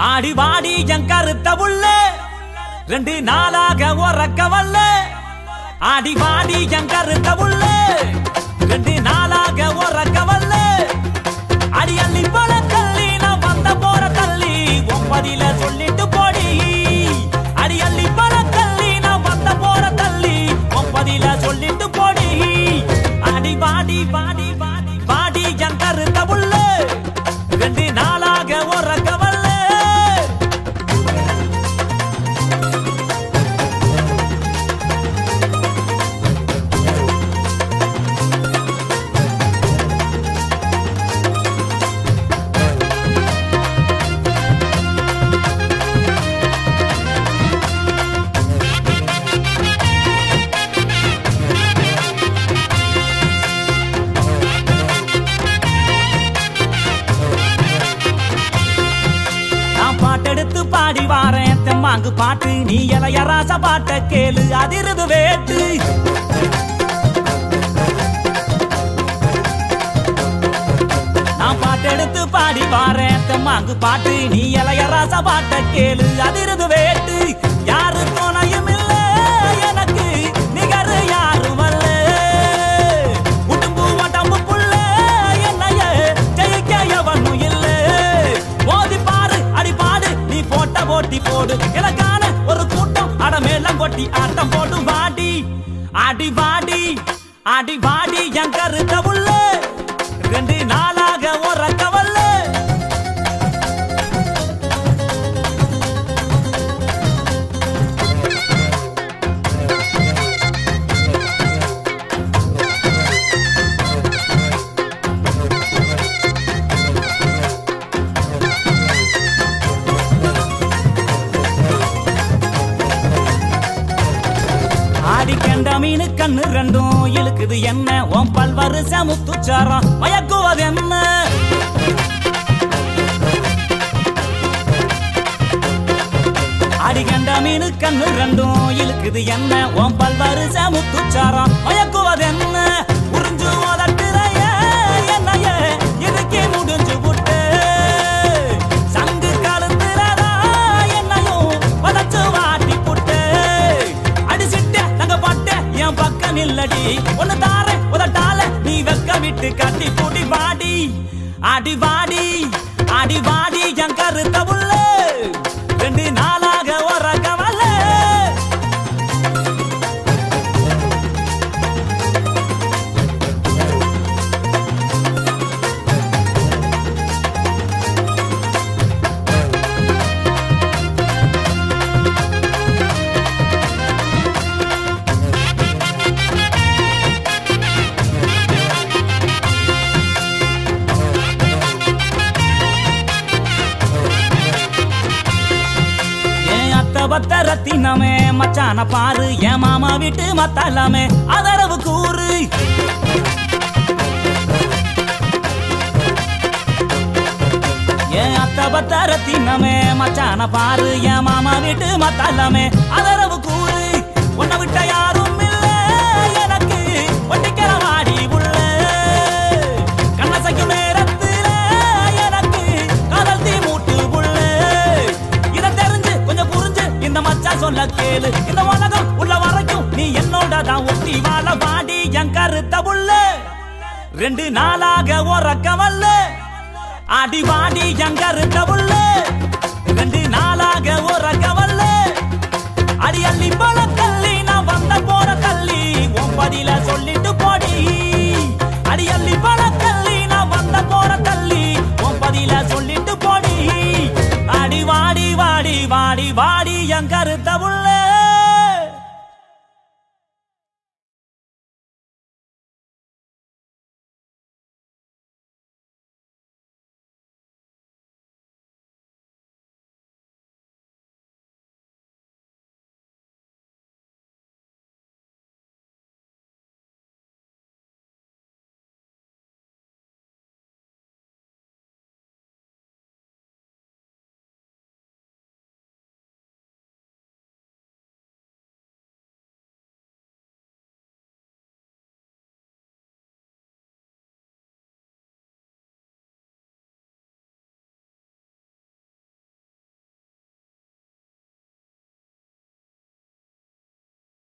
ஆடி வாடி என் கருத்த புள்ள 2 நாளாக உறக்க வல்ல ஆடி வாடி என் கருத்த புள்ள 2 நாளாக உறக்க வல்ல அடி அள்ளி போல தள்ளி நான் வந்த போற தள்ளி ஒன்பதில சொல்லிட்டு போடி அடி அள்ளி போல தள்ளி நான் வந்த போற தள்ளி ஒன்பதில சொல்லிட்டு போடி ஆடி வாடி வாடி வாடி வாடி என் கருத்த புள்ள 2 நாளாக உறக்க வல்ல பாடி வாரேன் தெம்மாங்கு பாட்டு நீ இளைய ராச பாட்ட கேளு அதிருது வேட்டு நான் பாட்டெடுத்து பாடி வாரேன் தெம்மாங்கு பாட்டு நீ இளைய ராச பாட்ட கேளு அதிருது வேட்டு யாரு துணையும் இல்ல எனக்கு நிகர் யாரும் அல்ல உடம்பு உடம்பு புள்ள என்னைய ஜெயிக்க எவனும் இல்ல மோதி பாரு அடி பாடு நீ போட்ட போட்டி போடு எனக்கான ஒரு கூட்டம் அடமேலம் கொட்டி ஆட்டம் போடு வாடி அடி வாடி அடி வாடி என் கருத்த புள்ள 2 நாளாக உறக்க வல்ல மீனு கண்ணு ரெண்டும் இழுக்குது என்ன ஓம் பல்வரு சமுத்துச்சாரம் மயக்குவது என்ன அடிகண்ட மீனு கண்ணு ரெண்டும் இழுக்குது என்ன ஓம் பல்வரு சமுத்துச்சாரம் மயக்குவது என்ன உறிஞ்சு ஓதட்டுறைய என்னைய இதுக்கே முடிஞ்சு விட்டு சங்கு கழுத்துறதா என்னையும் பதச்சு வாட்டி புட்டு அடிச்சிட்ட தங்க பட்ட என் பக்கம் இல்லடி ஒன்னு தார உதட்டால நீ வெக்க விட்டு கட்டி பூட்டி வாடி அடி வாடி அடி வாடி என் கருத்த புள்ள 2 நாளாக உறக்க வல்ல ரத்தினமே மச்சான பாரு என் மாமா வீட்டு மத்தாலாமே அதரவு கூறு என் அத்த பத்த ரத்தினமே மச்சான பாரு என் மாமா வீட்டு மத்தாலாமே அதரவு கூறு உன்னை விட்ட யாரும் இல்ல எனக்கு ஒட்டிக்கிற வாடி உள்ள கண்ணசைக்கும் நேரத்துல எனக்கு காதல் தீ மூட்டு உள்ள இதை தெரிஞ்சு கொஞ்சம் புரிஞ்சு இந்த மச்சா சொல்ல கேளு இந்த உலகம் உள்ள வரைக்கும் நீ என்னோட தான் ஒட்டி வாழ வாடி என் கருத்த புள்ள 2 நாளாக உறக்க வல்ல அடி வாடி என் கருத்த புள்ள 2 நாளாக உறக்க வல்ல அடி அள்ளி போல தள்ளி நான் வந்த போற தள்ளி ஒன்பதில சொல்லிட்டு போடி அடி அள்ளி போல தள்ளி நான் வந்த போற தள்ளி ஒன்பதில சொல்லிட்டு போடி அடி வாடி வாடி வாடி வாடி என் கருத்த புள்ள